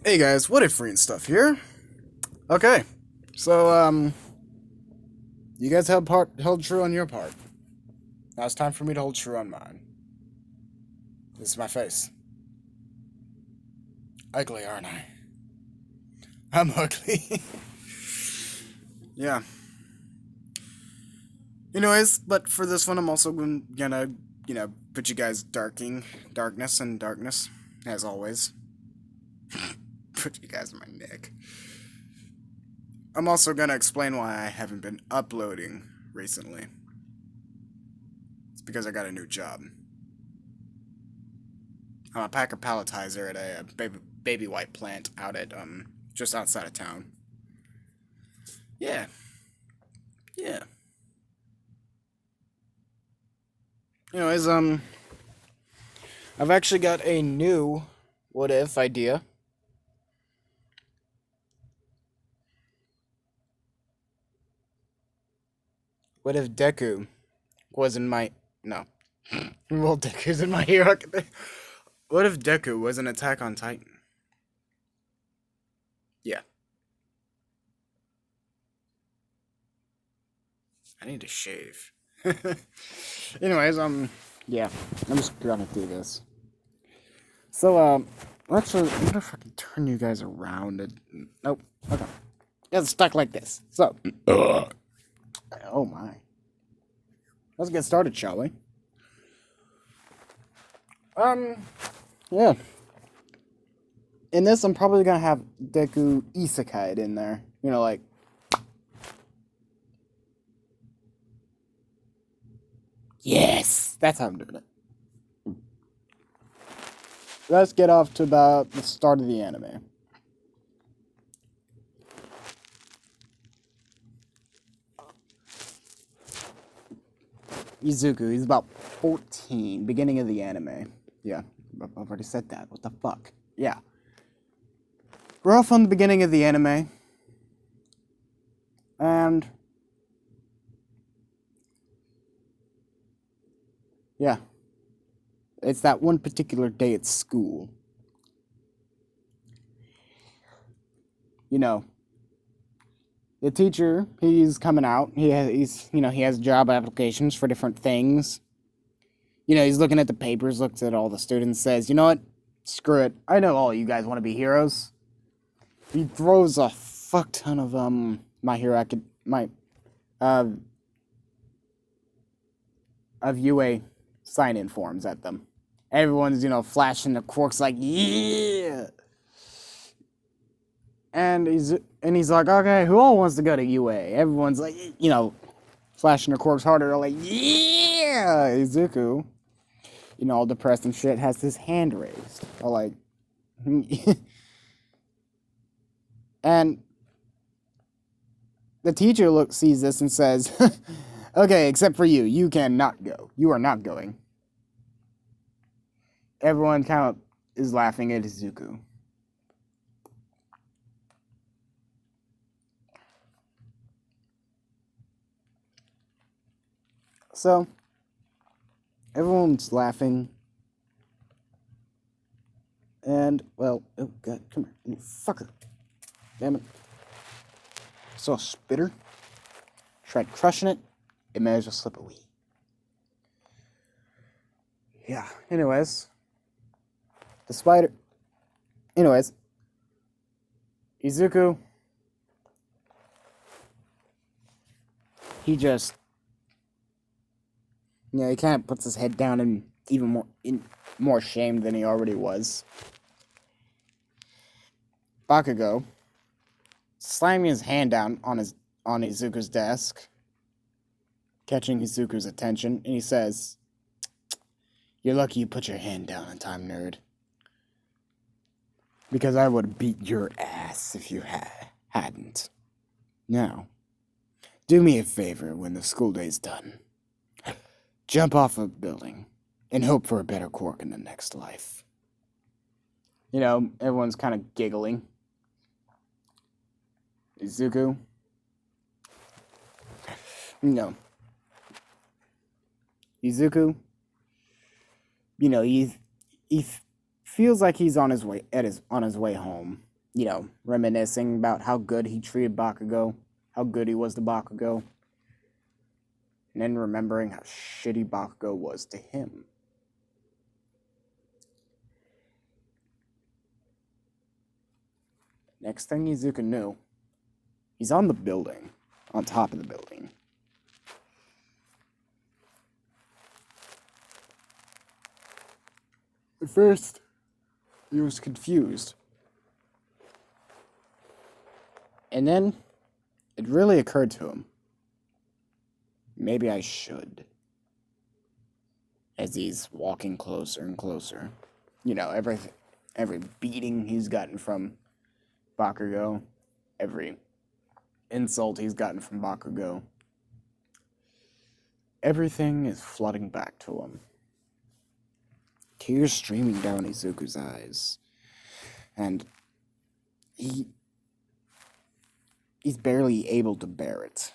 Hey guys, what if free and stuff here? Okay, so you guys held true on your part. Now it's time for me to hold true on mine. This is my face. Ugly, aren't I? I'm ugly. Yeah. Anyways, but for this one, I'm also gonna, put you guys darkness and darkness, as always. Put you guys in my neck. I'm also gonna explain why I haven't been uploading recently. It's because I got a new job. I'm a packer palletizer at a baby white plant out at just outside of town. Yeah, yeah. Anyways, I've actually got a new what if idea. What if Deku was in my no? Well, Deku's in My Hero. What if Deku was an Attack on Titan? Yeah, I need to shave. Anyways, yeah, I'm just gonna do this. So, actually, I'm gonna fucking turn you guys around. Nope. Okay. It's stuck like this. So, oh my. Let's get started, shall we? Yeah. In this, I'm probably gonna have Deku Isekai in there. You know, like. Yes! That's how I'm doing it. Let's get off to about the start of the anime. Izuku, he's about 14, beginning of the anime. Yeah, I've already said that. What the fuck? Yeah. We're off on the beginning of the anime. And yeah. It's that one particular day at school. You know, the teacher, he's coming out. He has job applications for different things. He's looking at the papers, looks at all the students, says, you know what? Screw it. I know all you guys want to be heroes. He throws a fuck ton of uh of UA sign-in forms at them. Everyone's, flashing the quirks like, yeah. And he's like, okay, who all wants to go to UA? Everyone's like, flashing their quirks harder. They're like, yeah. Izuku, all depressed and shit, has his hand raised. They're like, and the teacher sees this and says, okay, except for you. You cannot go. You are not going. Everyone kind of is laughing at Izuku. So, everyone's laughing. And, well, oh god, come here, you fucker. Damn it. Saw a spitter. Tried crushing it. It managed to slip away. Yeah, anyways. The spider. Anyways. Izuku. He just. He kind of puts his head down and even more shamed than he already was. Bakugo, slamming his hand down on Izuku's desk, catching Izuku's attention, and he says, "You're lucky you put your hand down in time, nerd. Because I would have beat your ass if you hadn't. Now, do me a favor when the school day's done. Jump off a building and hope for a better quirk in the next life." Everyone's kind of giggling. Izuku? No. Izuku? He feels like he's on his way home. reminiscing about how good he treated Bakugo, how good he was to Bakugo, and then remembering how shitty Bakugo was to him. Next thing Izuku knew, he's on the building, on top of the building. At first, he was confused. And then, it really occurred to him, maybe I should. As he's walking closer and closer. Every beating he's gotten from Bakugo, every insult he's gotten from Bakugo, everything is flooding back to him. Tears streaming down Izuku's eyes. And he's barely able to bear it.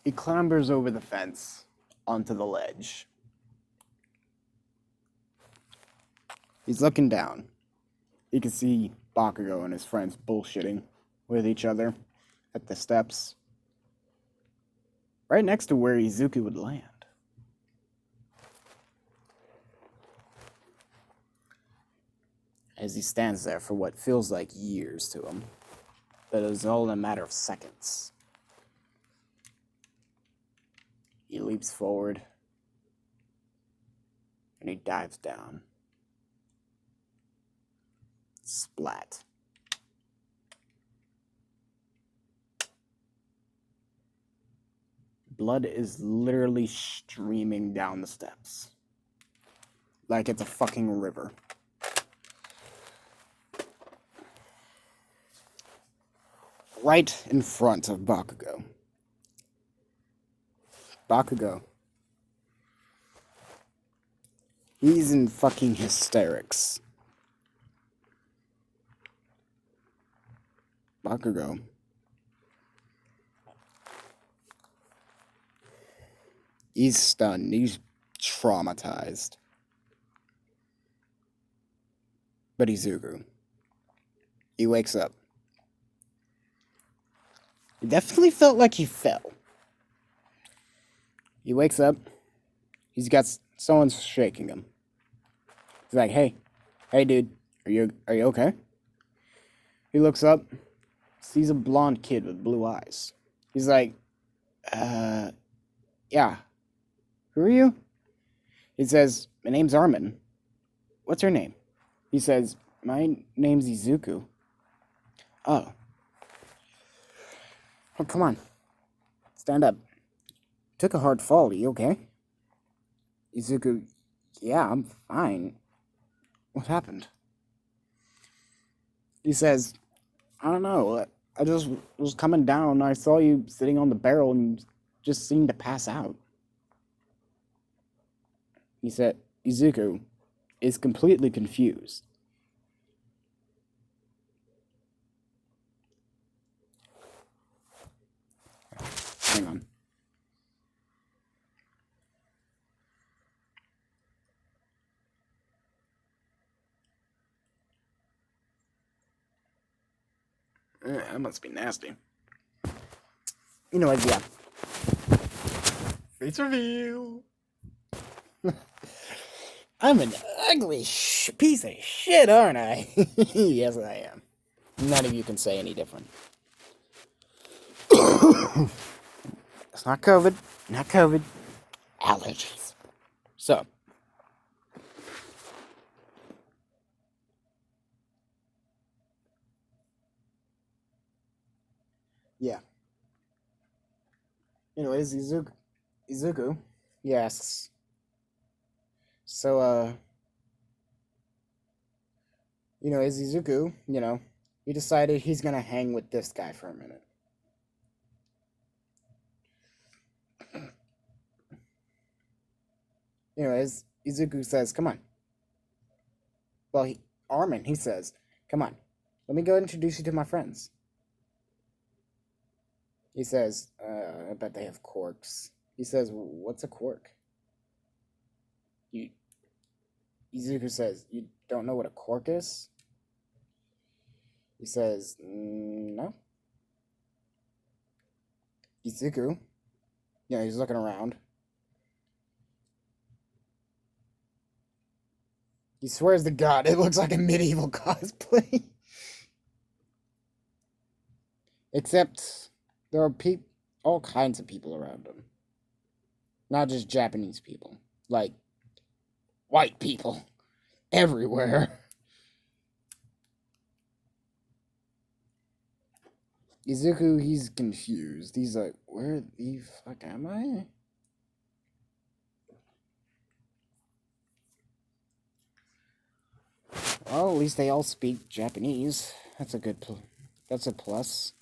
He clambers over the fence onto the ledge. He's looking down. He can see Bakugo and his friends bullshitting with each other at the steps, right next to where Izuku would land. As he stands there for what feels like years to him, but it was all in a matter of seconds. He leaps forward, and he dives down. Splat. Blood is literally streaming down the steps. Like it's a fucking river. Right in front of Bakugo. Bakugo. He's in fucking hysterics. Bakugo. He's stunned. He's traumatized. But Izuku. He wakes up. He definitely felt like he fell. He wakes up. He's got someone's shaking him. He's like, hey, dude, are you okay? He looks up, sees a blonde kid with blue eyes. He's like, yeah. Who are you? He says, my name's Armin. What's her name? He says, my name's Izuku. Oh. Oh, come on. Stand up. Took a hard fall. Are you okay? Izuku, yeah, I'm fine. What happened? He says, I don't know. I just was coming down and I saw you sitting on the barrel and you just seemed to pass out. He said, Izuku is completely confused. Hang on. That must be nasty. You know what, yeah. Face reveal. I'm an ugly piece of shit, aren't I? Yes, I am. None of you can say any different. It's not COVID. Not COVID. Allergies. So. Yeah. Anyways, Izuku, he asks, so, is Izuku, he decided he's gonna hang with this guy for a minute. As Izuku says, come on. Well, Armin, he says, come on, Let me go introduce you to my friends. He says, I bet they have corks. He says, what's a cork? Izuku says, you don't know what a cork is? He says, no. Izuku, he's looking around. He swears to God, it looks like a medieval cosplay. Except there are all kinds of people around him. Not just Japanese people. Like, white people. Everywhere. Izuku, he's confused. He's like, where the fuck am I? Well, at least they all speak Japanese. That's a plus.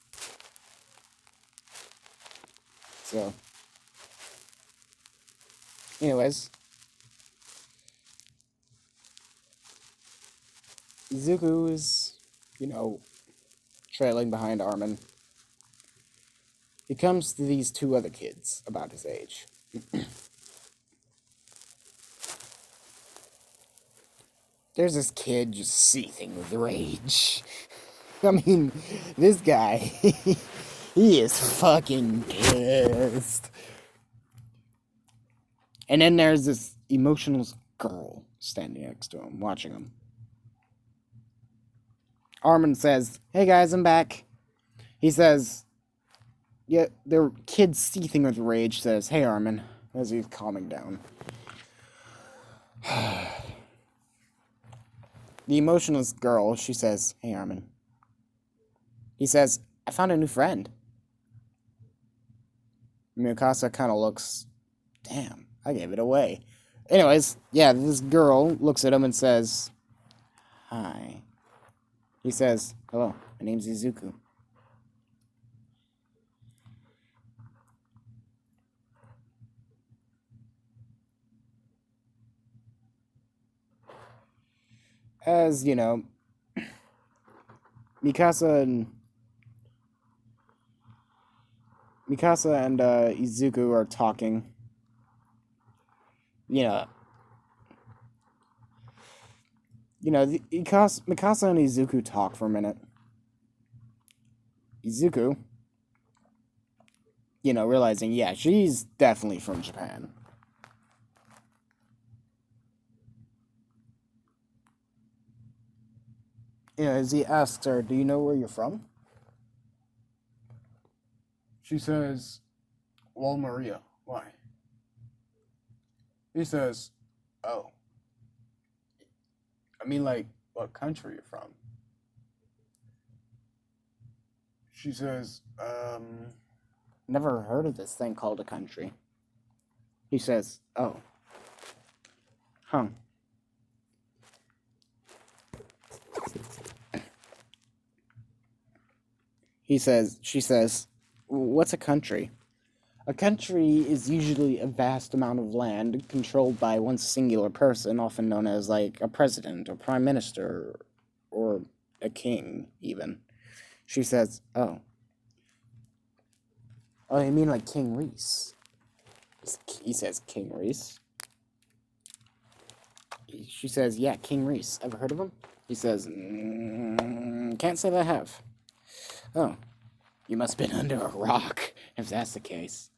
So, anyways, Izuku is, trailing behind Armin. He comes to these two other kids about his age. There's this kid just seething with rage. I mean, this guy, he is fucking pissed. And then there's this emotional girl standing next to him, watching him. Armin says, hey guys, I'm back. He says, yeah, the kid seething with rage says, hey Armin, as he's calming down. The emotionless girl, she says, hey Armin. He says, I found a new friend. Mikasa kind of looks, damn, I gave it away. Anyways, yeah, this girl looks at him and says, hi. He says, hello, my name's Izuku. As, Mikasa and Izuku are talking. Mikasa and Izuku talk for a minute. Izuku, realizing, yeah, she's definitely from Japan. As he asks her, do you know where you're from? She says, well, Maria, why? He says, oh. I mean, like, what country you're from? She says, never heard of this thing called a country. He says, oh. Huh. She says, what's a country? A country is usually a vast amount of land controlled by one singular person, often known as, like, a president or prime minister or a king, even. She says, oh. Oh, you mean like King Reese? He says, King Reese? She says, yeah, King Reese. Ever heard of him? He says, can't say that I have. Oh, you must have been under a rock, if that's the case.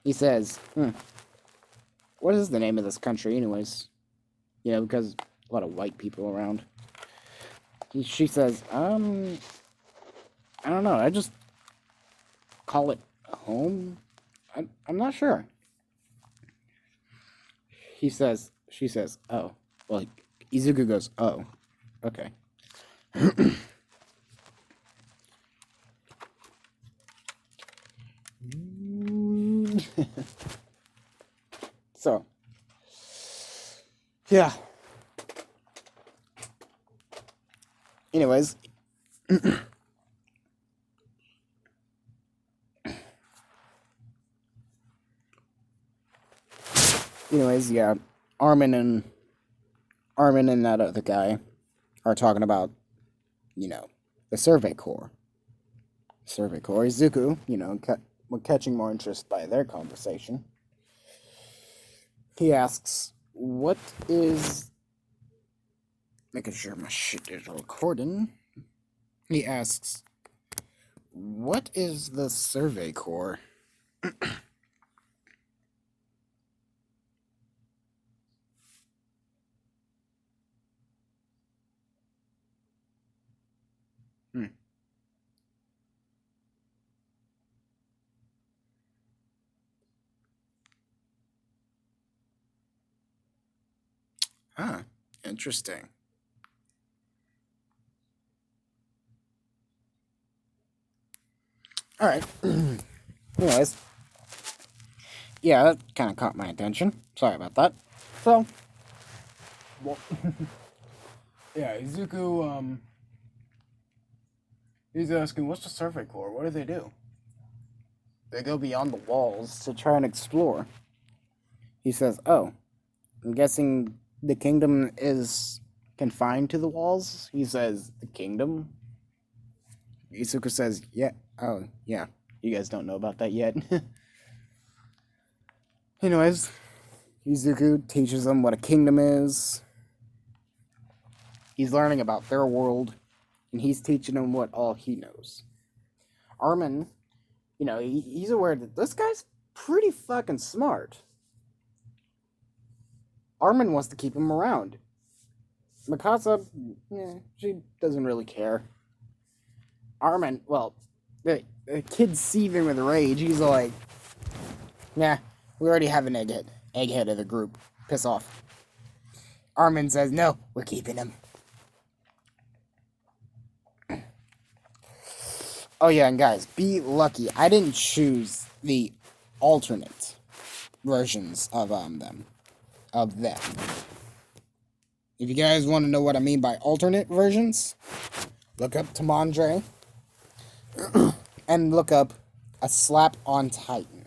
He says, what is the name of this country anyways? Because a lot of white people around. She says, I don't know, I just call it home? I'm not sure. She says, oh. Well, Izuku goes, oh, okay. So, yeah. Anyways. Yeah. Armin and that other guy are talking about the Survey Corps. Survey Corps. Izuku, catching more interest by their conversation. He asks, what is... Making sure my shit is recording. He asks, what is the Survey Corps? Huh. Interesting. Alright. Anyways. Yeah, that kind of caught my attention. Sorry about that. So. Well, yeah, Izuku, he's asking, what's the Survey Corps? What do they do? They go beyond the walls to try and explore. He says, oh, I'm guessing the kingdom is confined to the walls? He says, the kingdom? Izuku says, yeah. Oh, yeah. You guys don't know about that yet. Anyways, Izuku teaches them what a kingdom is. He's learning about their world, and he's teaching them what all he knows. Armin, he's aware that this guy's pretty fucking smart. Armin wants to keep him around. Mikasa, she doesn't really care. Armin, well, the kid's seething with rage. He's like, nah, we already have an egghead of the group. Piss off. Armin says, no, we're keeping him. Oh yeah, and guys, be lucky. I didn't choose the alternate versions of them. If you guys want to know what I mean by alternate versions, look up Tamandre and look up A Slap on Titan.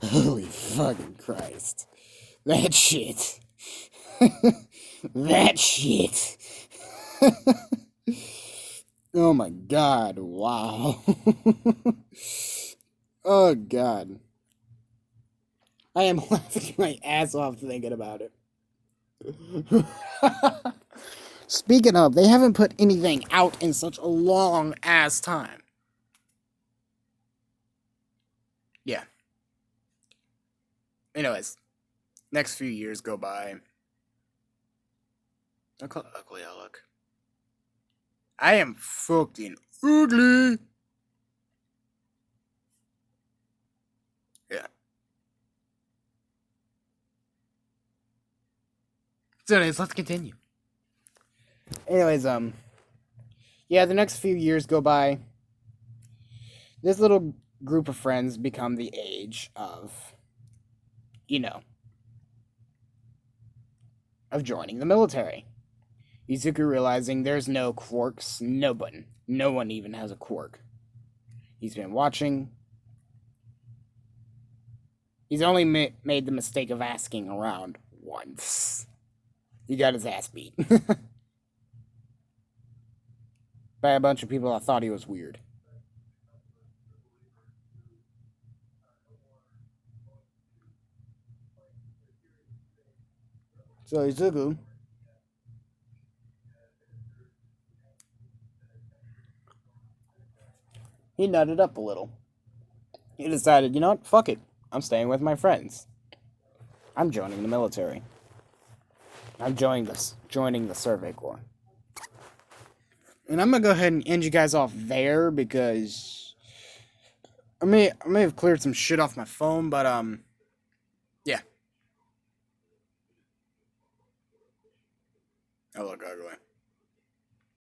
Holy fucking Christ. That shit. That shit. Oh my god, wow. Oh god. I am laughing my ass off thinking about it. Speaking of, they haven't put anything out in such a long ass time. Yeah. Anyways, next few years go by. Look how ugly I look. I am fucking ugly. Yeah. So anyways, let's continue. Anyways, yeah, the next few years go by. This little group of friends become the age of, of joining the military. Izuku realizing there's no quirks, no one even has a quirk. He's been watching. He's only made the mistake of asking around once. He got his ass beat. By a bunch of people that thought he was weird. So Izuku, he nutted up a little. He decided, you know what, fuck it. I'm staying with my friends. I'm joining the military. I'm joining the Survey Corps. And I'm gonna go ahead and end you guys off there because I may have cleared some shit off my phone, but yeah. I look ugly.